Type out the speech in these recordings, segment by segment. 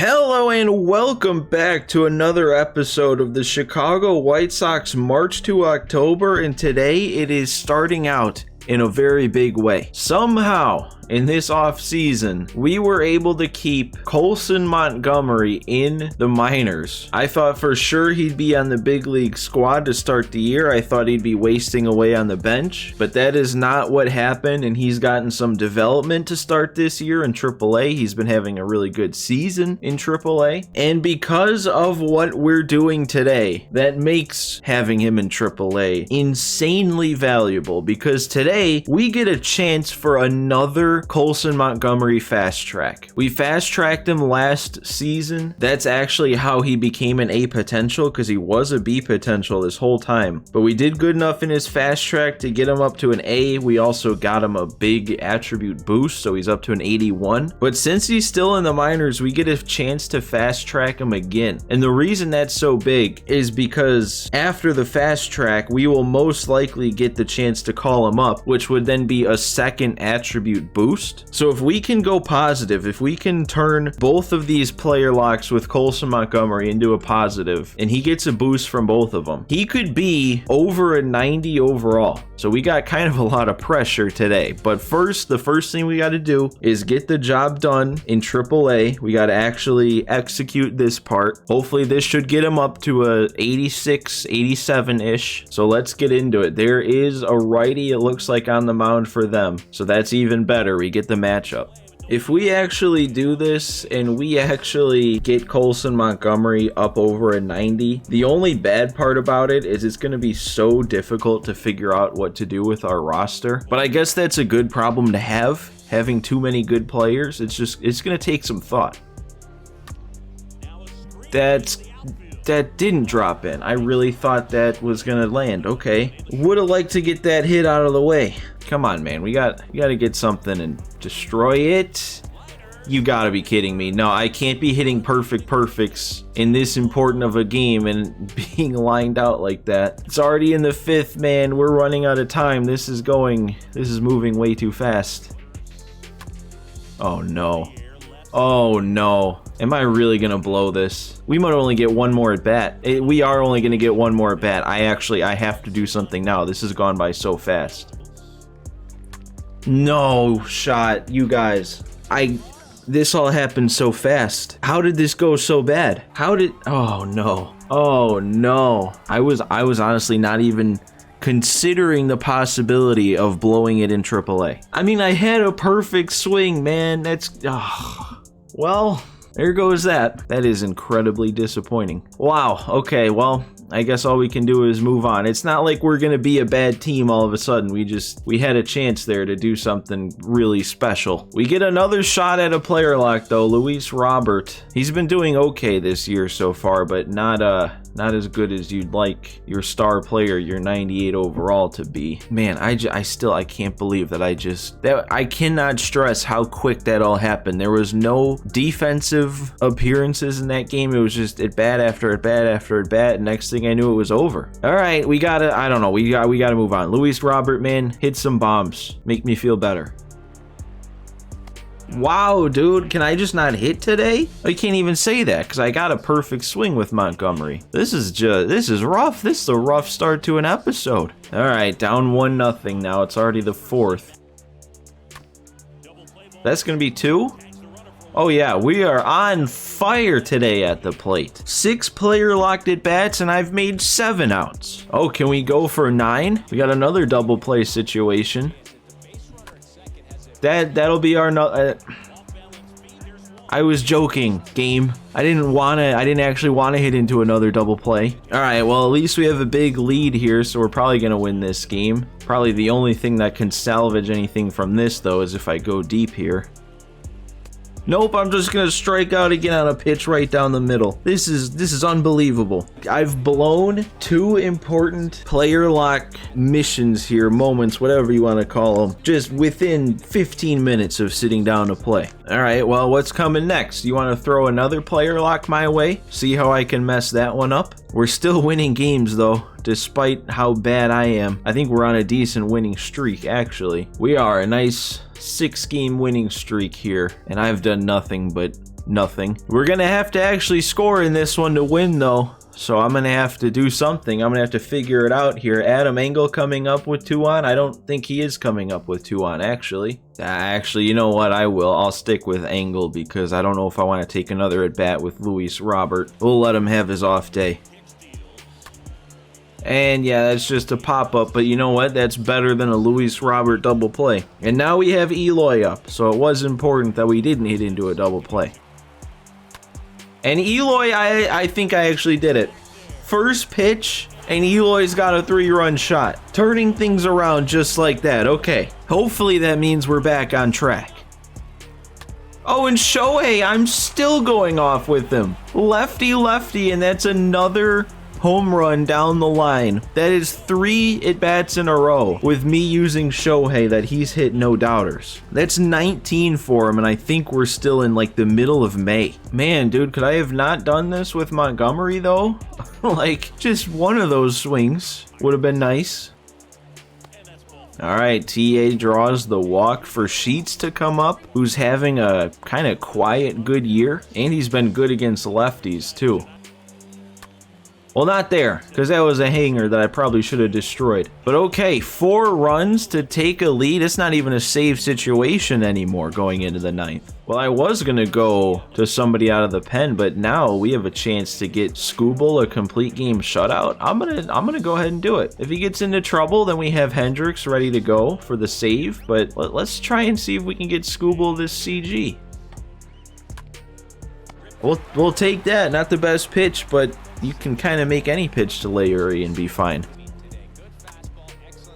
Hello and welcome back to another episode of the Chicago White Sox March to October, and today it is starting out in a very big way. Somehow, in this offseason, we were able to keep Colson Montgomery in the minors. I thought for sure he'd be on the big league squad to start the year. I thought he'd be wasting away on the bench, but that is not what happened, and he's gotten some development to start this year in AAA. He's been having a really good season in AAA, and because of what we're doing today, that makes having him in AAA insanely valuable, because today we get a chance for another Colson Montgomery fast track. We fast tracked him last season. That's actually how he became an A potential, because he was a B potential this whole time. But we did good enough in his fast track to get him up to an A. We also got him a big attribute boost, so he's up to an 81. But since he's still in the minors, we get a chance to fast track him again. And the reason that's so big is because after the fast track, we will most likely get the chance to call him up, which would then be a second attribute boost. So if we can go positive, if we can turn both of these player locks with Colson Montgomery into a positive, and he gets a boost from both of them, he could be over a 90 overall. So we got kind of a lot of pressure today. But first, the first thing we got to do is get the job done in AAA. We got to actually execute this part. Hopefully this should get him up to a 86, 87-ish. So let's get into it. There is a righty, it looks like, on the mound for them. So that's even better. We get the matchup. If we actually do this and we actually get Colson Montgomery up over a 90, the only bad part about it is it's going to be so difficult to figure out what to do with our roster. But I guess that's a good problem to have, having too many good players. It's going to take some thought. That didn't drop in. I really thought that was gonna land. Okay. Would have liked to get that hit out of the way. Come on, man. We got to get something and destroy it. You gotta be kidding me. No, I can't be hitting perfects in this important of a game and being lined out like that. It's already in the fifth, man. We're running out of time. This is moving way too fast. Oh no. Oh no. Am I really gonna blow this? We might only get one more at bat. We are only gonna get one more at bat. I have to do something now. This has gone by so fast. No shot, you guys. This all happened so fast. How did this go so bad? Oh no. Oh no. I was honestly not even considering the possibility of blowing it in AAA. I mean, I had a perfect swing, man. Well, there goes that. That is incredibly disappointing. Wow. Okay, well, I guess all we can do is move on. It's not like we're going to be a bad team all of a sudden. We had a chance there to do something really special. We get another shot at a player lock, though. Luis Robert. He's been doing okay this year so far, but not as good as you'd like your star player, your 98 overall, to be. Man, I can't believe that I cannot stress how quick that all happened. There was no defensive appearances in that game. It was just at bat after at bat after at bat. Next thing I knew, it was over. All right, we gotta move on. Luis Robert, man, hit some bombs. Make me feel better. Wow, dude, can I just not hit today? I can't even say that because I got a perfect swing with Montgomery. This is rough. This is a rough start to an episode. All right, down 1-0 now. It's already the fourth. That's going to be 2? Oh yeah, we are on fire today at the plate. 6 player locked at bats and I've made 7 outs. Oh, can we go for 9? We got another double play situation. That'll be our I was joking, game. I didn't actually want to hit into another double play. All right, well, at least we have a big lead here, so we're probably going to win this game. Probably the only thing that can salvage anything from this, though, is if I go deep here. Nope, I'm just gonna strike out again on a pitch right down the middle. This is unbelievable. I've blown 2 important player lock missions here, moments, whatever you want to call them, just within 15 minutes of sitting down to play. All right, well, what's coming next? You want to throw another player lock my way? See how I can mess that one up? We're still winning games, though, despite how bad I am. I think we're on a decent winning streak, actually. We are a nice 6-game winning streak here, and I've done nothing but nothing. We're gonna have to actually score in this one to win though. So I'm going to have to do something. I'm going to have to figure it out here. Adam Engel coming up with 2 on. I don't think he is coming up with 2 on, actually. Actually, you know what? I will. I'll stick with Engel because I don't know if I want to take another at-bat with Luis Robert. We'll let him have his off day. And yeah, that's just a pop-up, but you know what? That's better than a Luis Robert double play. And now we have Eloy up, so it was important that we didn't hit into a double play. And Eloy, I think I actually did it. First pitch, and Eloy's got a 3-run shot. Turning things around just like that. Okay, hopefully that means we're back on track. Oh, and Shohei, I'm still going off with him. Lefty, lefty, and that's another home run down the line. That is 3 at-bats in a row with me using Shohei that he's hit no doubters. That's 19 for him, and I think we're still in like the middle of May. Man, dude, could I have not done this with Montgomery though? Like, just one of those swings would have been nice. All right, TA draws the walk for Sheets to come up, who's having a kind of quiet good year, and he's been good against lefties too. Well, not there, because that was a hanger that I probably should have destroyed. But okay, 4 runs to take a lead. It's not even a save situation anymore going into the 9th. Well, I was going to go to somebody out of the pen, but now we have a chance to get Skubal a complete game shutout. I'm gonna go ahead and do it. If he gets into trouble, then we have Hendricks ready to go for the save. But let's try and see if we can get Skubal this CG. We'll take that. Not the best pitch, but you can kind of make any pitch to Leury and be fine.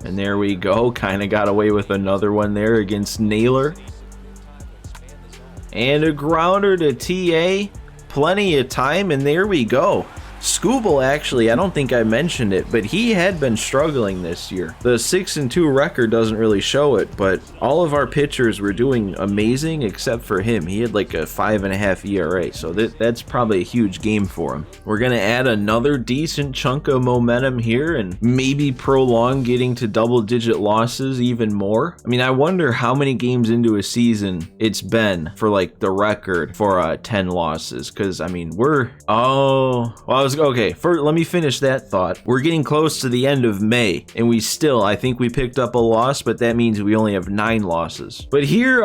And there we go. Kind of got away with another one there against Naylor. And a grounder to TA. Plenty of time, and there we go. Skubal, actually, I don't think I mentioned it, but he had been struggling this year. The 6-2 record doesn't really show it, but all of our pitchers were doing amazing except for him. He had like a 5.5 ERA, so that's probably a huge game for him. We're going to add another decent chunk of momentum here and maybe prolong getting to double-digit losses even more. I mean, I wonder how many games into a season it's been for like the record for 10 losses, because I mean, okay, let me finish that thought. We're getting close to the end of May, and I think we picked up a loss, but that means we only have 9 losses. But here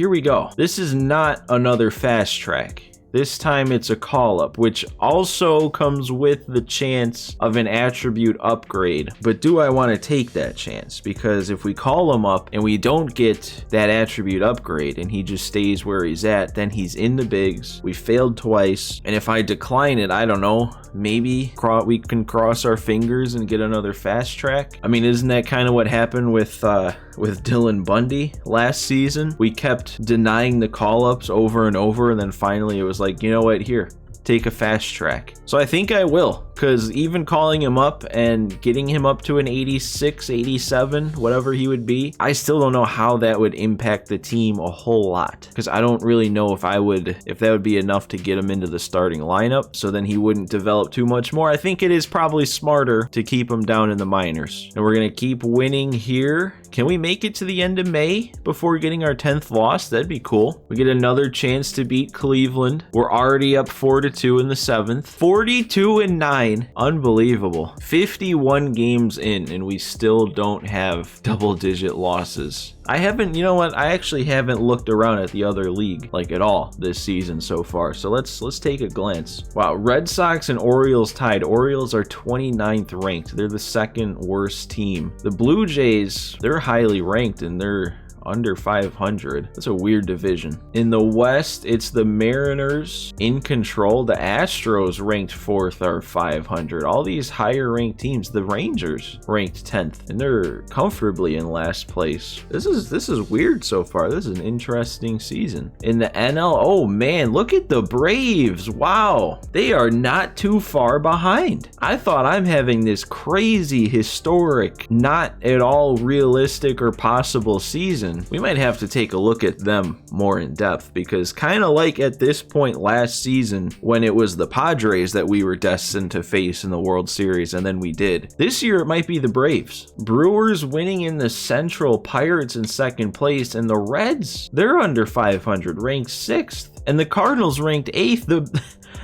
we go. This is not another fast track. This time it's a call-up, which also comes with the chance of an attribute upgrade. But do I want to take that chance? Because if we call him up and we don't get that attribute upgrade and he just stays where he's at, then he's in the bigs. We failed twice. And if I decline it, I don't know, maybe we can cross our fingers and get another fast track. I mean, isn't that kind of what happened with Dylan Bundy last season? We kept denying the call-ups over and over, and then finally it was like, you know what, here, take a fast track. So I think I will, because even calling him up and getting him up to an 86, 87, whatever he would be, I still don't know how that would impact the team a whole lot, because I don't really know if that would be enough to get him into the starting lineup, so then he wouldn't develop too much more. I think it is probably smarter to keep him down in the minors. And we're going to keep winning here. Can we make it to the end of May before getting our 10th loss? That'd be cool. We get another chance to beat Cleveland. We're already up 4-2 in the 7th. 42-9. Unbelievable. 51 games in, and we still don't have double-digit losses. You know what? I actually haven't looked around at the other league like at all this season so far. So let's take a glance. Wow, Red Sox and Orioles tied. Orioles are 29th ranked. They're the 2nd worst team. The Blue Jays, they're highly ranked and they're under 500. That's a weird division. In the West, it's the Mariners in control. The Astros ranked 4th are 500. All these higher ranked teams. The Rangers ranked 10th, and they're comfortably in last place. This is weird so far. This is an interesting season. In the NL, oh man, look at the Braves. Wow, they are not too far behind. I thought I'm having this crazy, historic, not at all realistic or possible season. season, we might have to take a look at them more in depth, because kind of like at this point last season when it was the Padres that we were destined to face in the World Series, and then we did. This year it might be the Braves. Brewers winning in the Central, Pirates in second place, and the Reds, they're under 500, ranked 6th. And the Cardinals ranked 8th.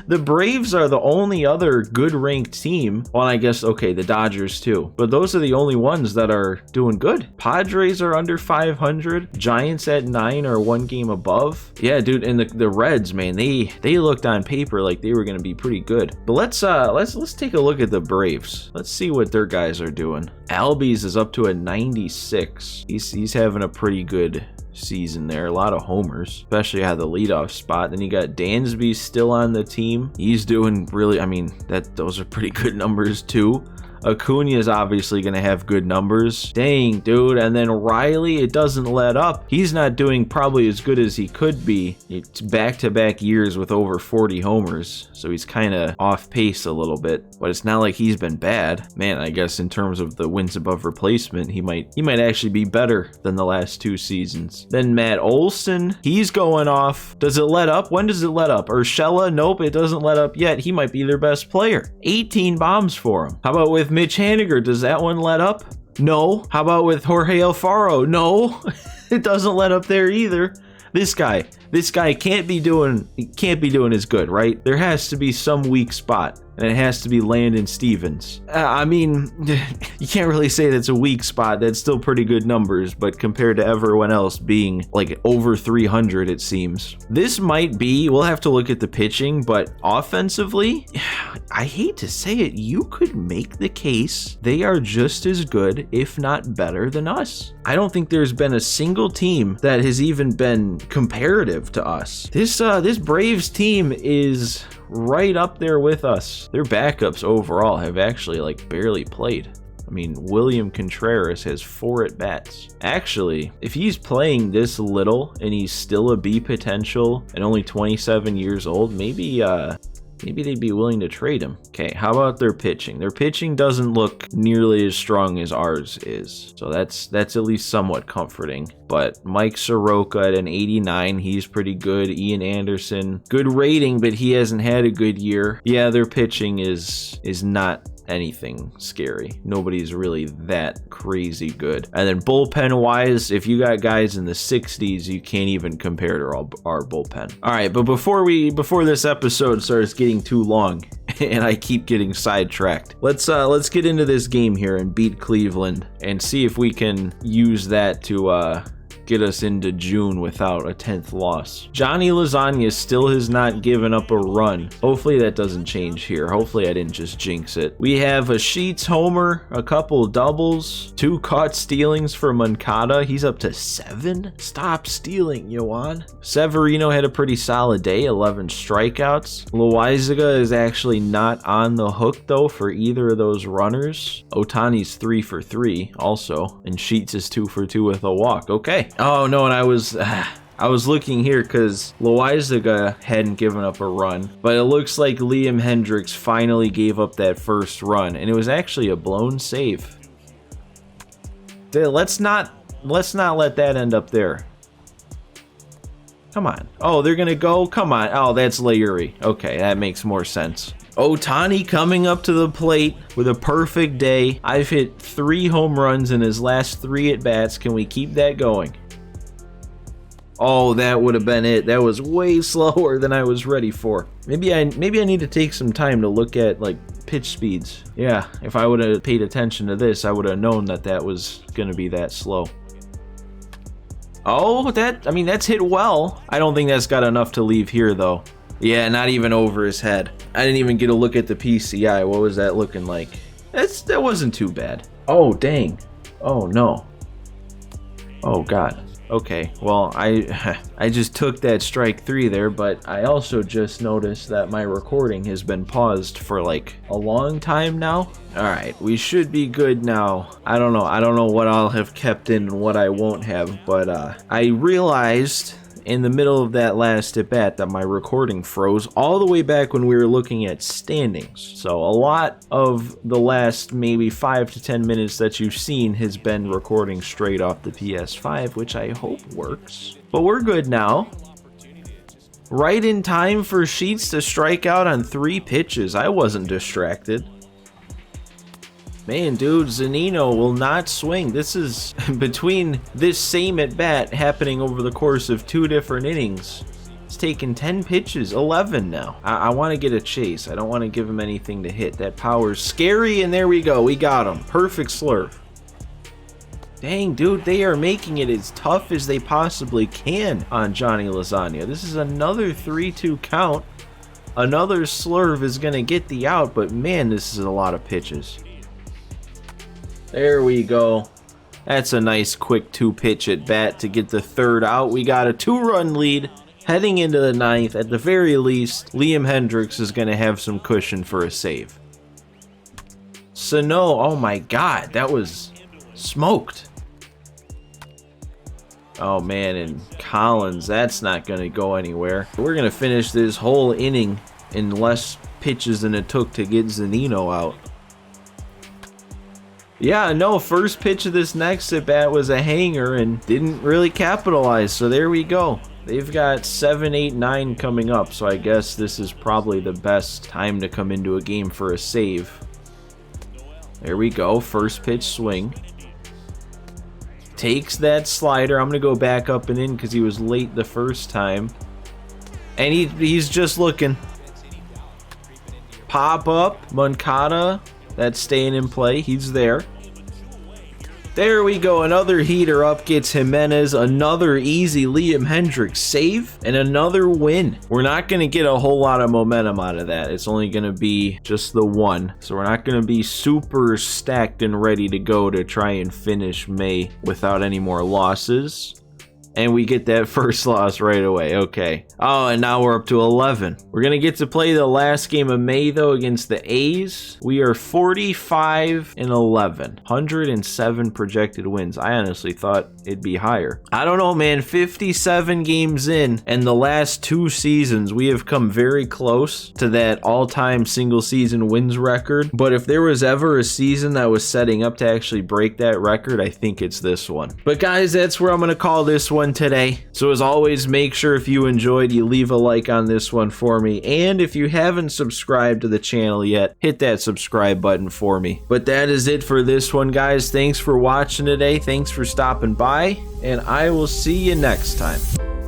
The Braves are the only other good ranked team. Well, I guess, okay, the Dodgers too. But those are the only ones that are doing good. Padres are under 500. Giants at 9 are 1 game above. Yeah, dude, and the Reds, man, they looked on paper like they were going to be pretty good. But let's take a look at the Braves. Let's see what their guys are doing. Albies is up to a 96. He's having a pretty good season there. A lot of homers, especially at the leadoff spot. Then you got Dansby still on the team. He's doing really, I mean, those are pretty good numbers too. Acuna is obviously going to have good numbers. Dang, dude. And then Riley, it doesn't let up. He's not doing probably as good as he could be. It's back-to-back years with over 40 homers, so he's kind of off pace a little bit. But it's not like he's been bad. Man, I guess in terms of the wins above replacement, he might actually be better than the last 2 seasons. Then Matt Olson, he's going off. Does it let up? When does it let up? Urshela? Nope, it doesn't let up yet. He might be their best player. 18 bombs for him. How about with Mitch Haniger? Does that one let up? No. How about with Jorge Alfaro? No. It doesn't let up there either. This guy can't be doing as good, right? There has to be some weak spot, and it has to be Landon Stevens. I mean, you can't really say that's a weak spot. That's still pretty good numbers, but compared to everyone else being like over 300, it seems. This might be, we'll have to look at the pitching, but offensively, I hate to say it, you could make the case they are just as good, if not better than us. I don't think there's been a single team that has even been comparative to us. This Braves team is right up there with us. Their backups overall have actually like barely played. I mean, William Contreras has 4 at-bats. Actually, if he's playing this little and he's still a B potential and only 27 years old, maybe they'd be willing to trade him. Okay, how about their pitching? Their pitching doesn't look nearly as strong as ours is, so that's at least somewhat comforting. But Mike Soroka at an 89, he's pretty good. Ian Anderson, good rating, but he hasn't had a good year. Yeah, their pitching is not anything scary. Nobody's really that crazy good. And then bullpen wise, if you got guys in the 60s, you can't even compare to our bullpen. All right, but before this episode starts getting too long and I keep getting sidetracked, let's get into this game here and beat Cleveland and see if we can use that to get us into June without a 10th loss. Johnny Lasagna still has not given up a run. Hopefully that doesn't change here. Hopefully I didn't just jinx it. We have a Sheets homer, a couple doubles, 2 caught stealings for Moncada. He's up to 7. Stop stealing, Yohan. Severino had a pretty solid day, 11 strikeouts. Loaizaga is actually not on the hook though for either of those runners. Ohtani's 3 for 3 also, and Sheets is 2 for 2 with a walk. Okay. Oh no, and I was looking here because Loaizaga hadn't given up a run, but it looks like Liam Hendricks finally gave up that first run, and it was actually a blown save. Let's not let that end up there. Come on. Oh, they're gonna go? Come on. Oh, that's Leury. Okay, that makes more sense. Ohtani coming up to the plate with a perfect day. I've hit 3 home runs in his last 3 at-bats. Can we keep that going? Oh, that would have been it. That was way slower than I was ready for. Maybe I need to take some time to look at like pitch speeds. Yeah, if I would have paid attention to this, I would have known that was gonna be that slow. Oh, that's hit well. I don't think that's got enough to leave here though. Yeah, not even over his head. I didn't even get a look at the PCI. What was that looking like? That wasn't too bad. Oh, dang. Oh, no. Oh, God. Okay, well, I just took that strike 3 there, but I also just noticed that my recording has been paused for like a long time now. All right, we should be good now. I don't know what I'll have kept in and what I won't have, but I realized in the middle of that last at bat that my recording froze all the way back when we were looking at standings. So a lot of the last maybe 5 to 10 minutes that you've seen has been recording straight off the PS5, which I hope works. But we're good now. Right in time for Sheets to strike out on 3 pitches. I wasn't distracted. Man, dude, Zunino will not swing. This is between this same at bat happening over the course of 2 different innings. It's taken 10 pitches, 11 now. I want to get a chase. I don't want to give him anything to hit. That power's scary, and there we go. We got him. Perfect slurve. Dang, dude, they are making it as tough as they possibly can on Johnny Lasagna. This is another 3-2 count. Another slurve is going to get the out, but man, this is a lot of pitches. There we go. That's a nice quick 2-pitch at bat to get the 3rd out. We got a 2-run lead heading into the 9th. At the very least, Liam Hendriks is going to have some cushion for a save. Sano, oh my god, that was smoked. Oh man, and Collins, that's not going to go anywhere. We're going to finish this whole inning in less pitches than it took to get Zunino out. Yeah, no, first pitch of this next at bat was a hanger and didn't really capitalize, so there we go. They've got 7, 8, 9 coming up, so I guess this is probably the best time to come into a game for a save. There we go, first pitch swing. Takes that slider. I'm going to go back up and in because he was late the first time. And he's just looking. Pop up, Moncada. That's staying in play. He's there. There we go. Another heater up gets Jimenez. Another easy Liam Hendriks save. And another win. We're not going to get a whole lot of momentum out of that. It's only going to be just the 1. So we're not going to be super stacked and ready to go to try and finish May without any more losses. And we get that first loss right away. Okay. Oh, and now we're up to 11. We're going to get to play the last game of May, though, against the A's. We are 45-11. 107 projected wins. I honestly thought it'd be higher. I don't know, man. 57 games in, and the last 2 seasons, we have come very close to that all-time single-season wins record. But if there was ever a season that was setting up to actually break that record, I think it's this one. But guys, that's where I'm going to call this one today. So as always, make sure if you enjoyed, you leave a like on this one for me, and if you haven't subscribed to the channel yet, hit that subscribe button for me. But that is it for this one, guys. Thanks for watching today. Thanks for stopping by, and I will see you next time.